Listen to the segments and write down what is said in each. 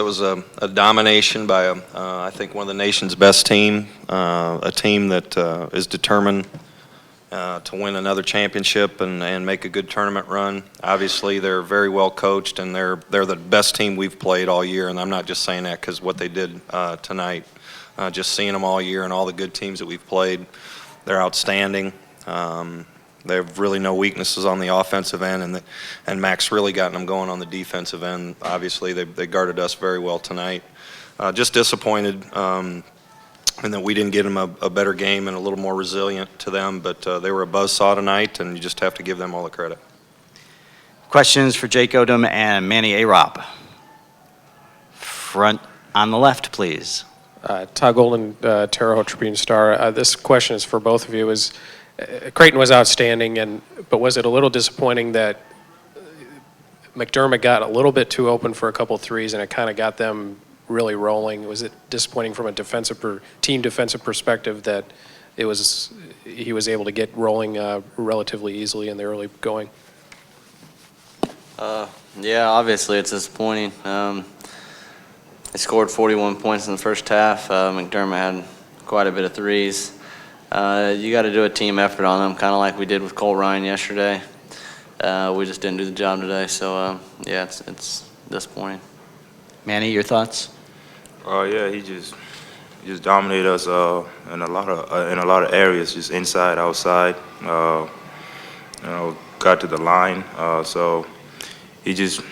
It was a domination by, I think, one of the nation's best team, a team that is determined to win another championship and make a good tournament run. Obviously, they're very well coached, and they're the best team we've played all year, and I'm not just saying that because what they did tonight. Just seeing them all year and all the good teams that we've played, they're outstanding. They have really no weaknesses on the offensive end, and Mac's really gotten them going on the defensive end. Obviously, they guarded us very well tonight. Just disappointed in that we didn't get them a better game and a little more resilient to them, but they were a buzzsaw tonight, and you just have to give them all the credit. Questions for Jake Odom and Manny Arop. Front on the left, please. Todd Golden, Terre Haute Tribune Star. This question is for both of you. Creighton was outstanding, but was it a little disappointing that McDermott got a little bit too open for a couple threes and it kind of got them really rolling? Was it disappointing from a team defensive perspective that he was able to get rolling relatively easily in the early going? Yeah, obviously it's disappointing. They scored 41 points in the first half. McDermott had quite a bit of threes. You got to do a team effort on them, kind of like we did with Cole Ryan yesterday. We just didn't do the job today, so yeah, it's disappointing. Manny, your thoughts? Yeah, he just dominated us in a lot of areas, just inside, outside. Got to the line, so he just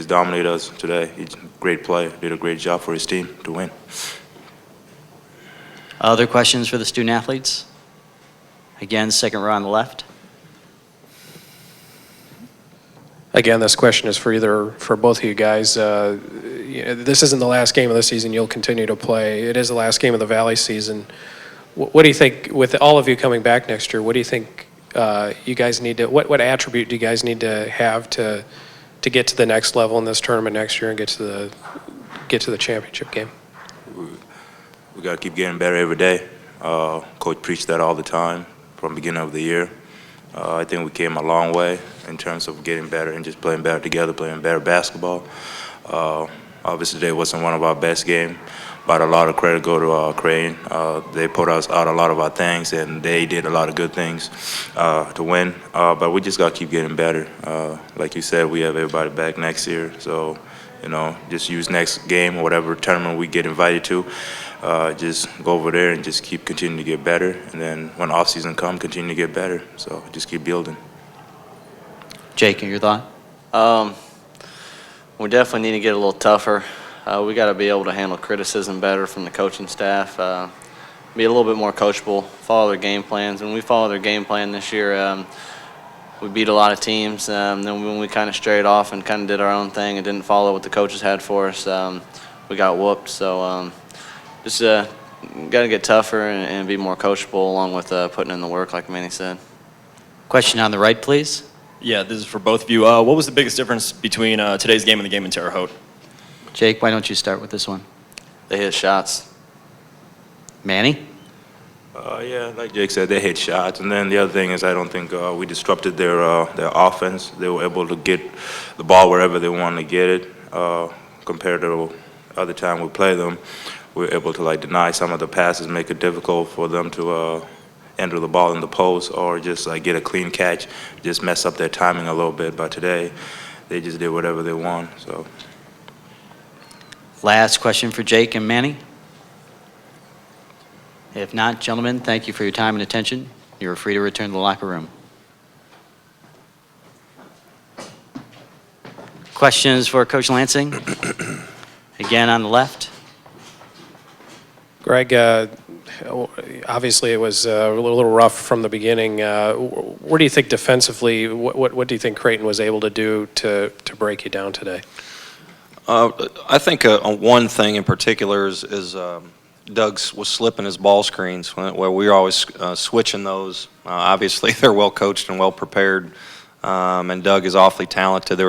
dominated us today. He's a great player, did a great job for his team to win. Other questions for the student athletes? Again, second row on the left. Again, this question is for both of you guys. This isn't the last game of the season you'll continue to play. It is the last game of the Valley season. What do you think, with all of you coming back next year, what do you think you guys need to, what attribute do you guys need to have to get to the next level in this tournament next year and get to the championship game? We got to keep getting better every day. Coach preached that all the time from the beginning of the year. I think we came a long way in terms of getting better and just playing better together, playing better basketball. Obviously, today wasn't one of our best games, but a lot of credit go to Creighton. They put us out a lot of our things, and they did a lot of good things to win. But we just got to keep getting better. Like you said, we have everybody back next year, so just use next game or whatever tournament we get invited to. Just go over there and just keep continuing to get better. And then when off season comes, continue to get better. So just keep building. Jake, your thought? We definitely need to get a little tougher. We got to be able to handle criticism better from the coaching staff. Be a little bit more coachable, follow their game plans. When we followed their game plan this year, we beat a lot of teams. Then when we kind of strayed off and kind of did our own thing and didn't follow what the coaches had for us, we got whooped. So just got to get tougher and be more coachable, along with putting in the work, like Manny said. Question on the right, please. Yeah, this is for both of you. What was the biggest difference between today's game and the game in Terre Haute? Jake, why don't you start with this one? They hit shots. Manny? Yeah, like Jake said, they hit shots. And then the other thing is I don't think we disrupted their offense. They were able to get the ball wherever they wanted to get it. Compared to other time we play them, we were able to deny some of the passes, make it difficult for them to enter the ball in the post or just get a clean catch, just mess up their timing a little bit. But today, they just did whatever they want. So. Last question for Jake and Manny. If not, gentlemen, thank you for your time and attention. You're free to return to the locker room. Questions for Coach Lansing? Again, on the left. Greg, obviously it was a little rough from the beginning. Where do you think defensively, what do you think Creighton was able to do to break you down today? I think one thing in particular is Doug was slipping his ball screens where we were always switching those. Obviously, they're well coached and well prepared. And Doug is awfully talented. They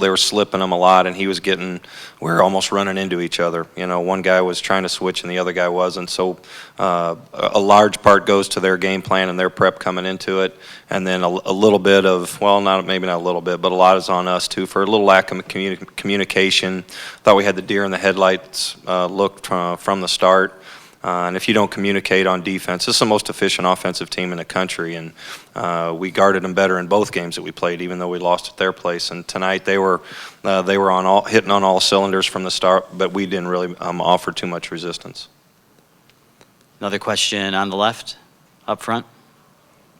were slipping him a lot, and we were almost running into each other. You know, one guy was trying to switch and the other guy wasn't. So a large part goes to their game plan and their prep coming into it, and then a little bit of, well, maybe not a little bit, but a lot is on us too for a little lack of communication. Thought we had the deer in the headlights look from the start. And if you don't communicate on defense, this is the most efficient offensive team in the country, and we guarded them better in both games that we played, even though we lost at their place. And tonight they were hitting on all cylinders from the start, but we didn't really offer too much resistance. Another question on the left, up front.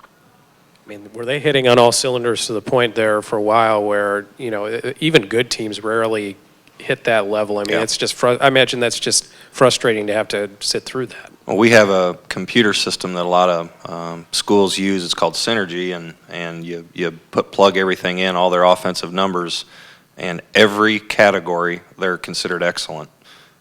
I mean, were they hitting on all cylinders to the point there for a while where, you know, even good teams rarely hit that level? I mean, Yeah. it's just, I imagine that's just frustrating to have to sit through that. Well, we have a computer system that a lot of schools use. It's called Synergy, and you plug everything in, all their offensive numbers, and every category they're considered excellent,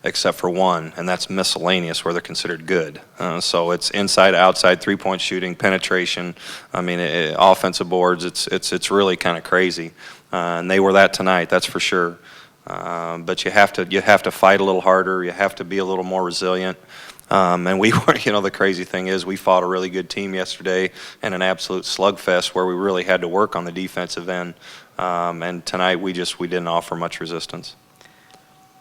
except for one, and that's miscellaneous, where they're considered good. So it's inside, outside, three-point shooting, penetration. I mean, offensive boards. It's really kind of crazy, and they were that tonight. That's for sure. But you have to fight a little harder. You have to be a little more resilient. And we were, you know, the crazy thing is we fought a really good team yesterday in an absolute slugfest where we really had to work on the defensive end. And tonight we didn't offer much resistance.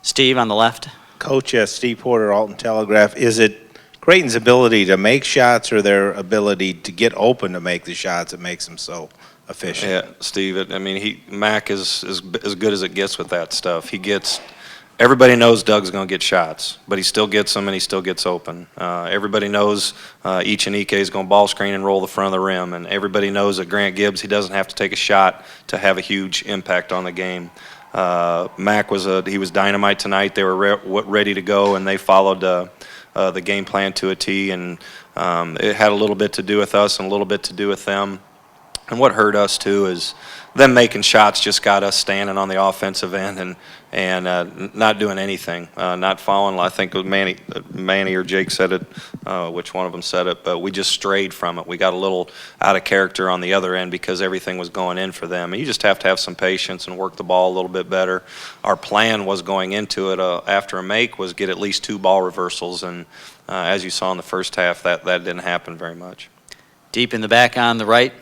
Steve on the left. Coach, Steve Porter, Alton Telegraph. Is it Creighton's ability to make shots or their ability to get open to make the shots that makes them so efficient? Yeah, Steve. Mac is as good as it gets with that stuff. Everybody knows Doug's going to get shots, but he still gets them and he still gets open. Everybody knows Ike is going to ball screen and roll the front of the rim, and everybody knows that Grant Gibbs, he doesn't have to take a shot to have a huge impact on the game. Mac was dynamite tonight. They were ready to go, and they followed the game plan to a T, and it had a little bit to do with us and a little bit to do with them. And what hurt us too is them making shots just got us standing on the offensive end and not doing anything, not following. I think Manny or Jake said it, which one of them said it, but we just strayed from it. We got a little out of character on the other end because everything was going in for them. And you just have to have some patience and work the ball a little bit better. Our plan was going into it after a make was get at least 2 ball reversals, and as you saw in the first half, that didn't happen very much. Deep in the back on the right.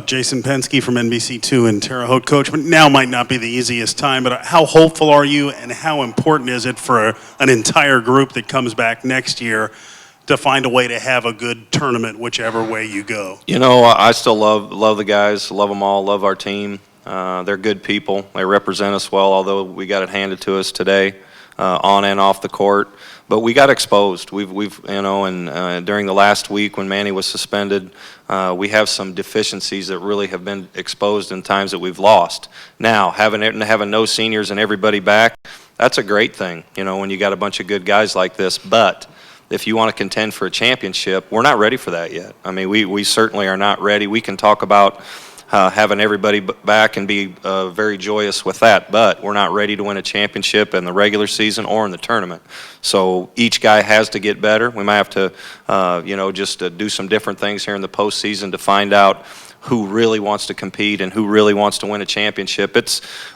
Jason Penske from NBC2 in Terre Haute. Coach, now might not be the easiest time, but how hopeful are you and how important is it for an entire group that comes back next year to find a way to have a good tournament whichever way you go? You know, I still love the guys, love them all, love our team. They're good people. They represent us well, although we got it handed to us today on and off the court. But we got exposed. We've and during the last week when Manny was suspended, we have some deficiencies that really have been exposed in times that we've lost. Now, having no seniors and everybody back, that's a great thing, you know, when you got a bunch of good guys like this. But if you want to contend for a championship, we're not ready for that yet. I mean, we certainly are not ready. We can talk about having everybody back and be very joyous with that, but we're not ready to win a championship in the regular season or in the tournament. So each guy has to get better. We might have to, just do some different things here in the postseason to find out who really wants to compete and who really wants to win a championship.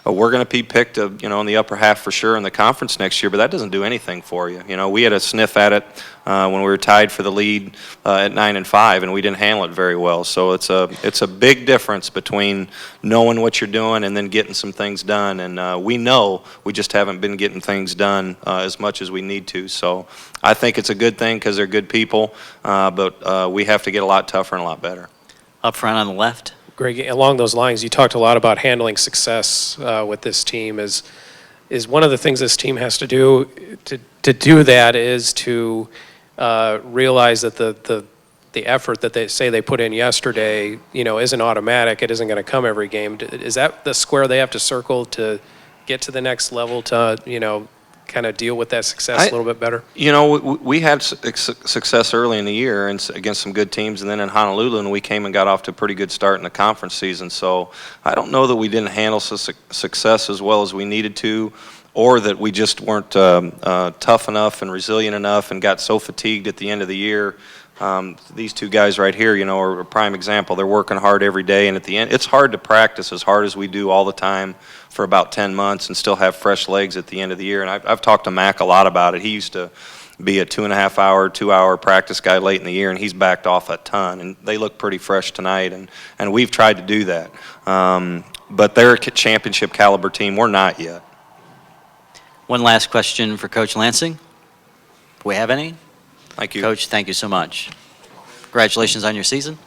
We're going to be picked, in the upper half for sure in the conference next year, but that doesn't do anything for you. You know, we had a sniff at it when we were tied for the lead at 9-5, and we didn't handle it very well. So it's a big difference between knowing what you're doing and then getting some things done. And we know we just haven't been getting things done as much as we need to. So I think it's a good thing because they're good people, but we have to get a lot tougher and a lot better. Up front on the left. Greg, along those lines, you talked a lot about handling success with this team. Is one of the things this team has to do to do that is to realize that the effort that they say they put in yesterday, isn't automatic. It isn't going to come every game. Is that the square they have to circle to get to the next level to, kind of deal with that success a little bit better? You know, we had success early in the year and against some good teams, and then in Honolulu, and we came and got off to a pretty good start in the conference season. So I don't know that we didn't handle success as well as we needed to, or that we just weren't tough enough and resilient enough and got so fatigued at the end of the year These two guys right here, you know, are a prime example. They're working hard every day, and at the end, it's hard to practice as hard as we do all the time for about 10 months and still have fresh legs at the end of the year. And I've talked to Mac a lot about it. He used to be a 2.5 hour, 2 hour practice guy late in the year, and he's backed off a ton. And they look pretty fresh tonight, and we've tried to do that. But they're a championship caliber team. We're not yet. One last question for Coach Lansing. Do we have any? Thank you. Coach, thank you so much. Congratulations on your season.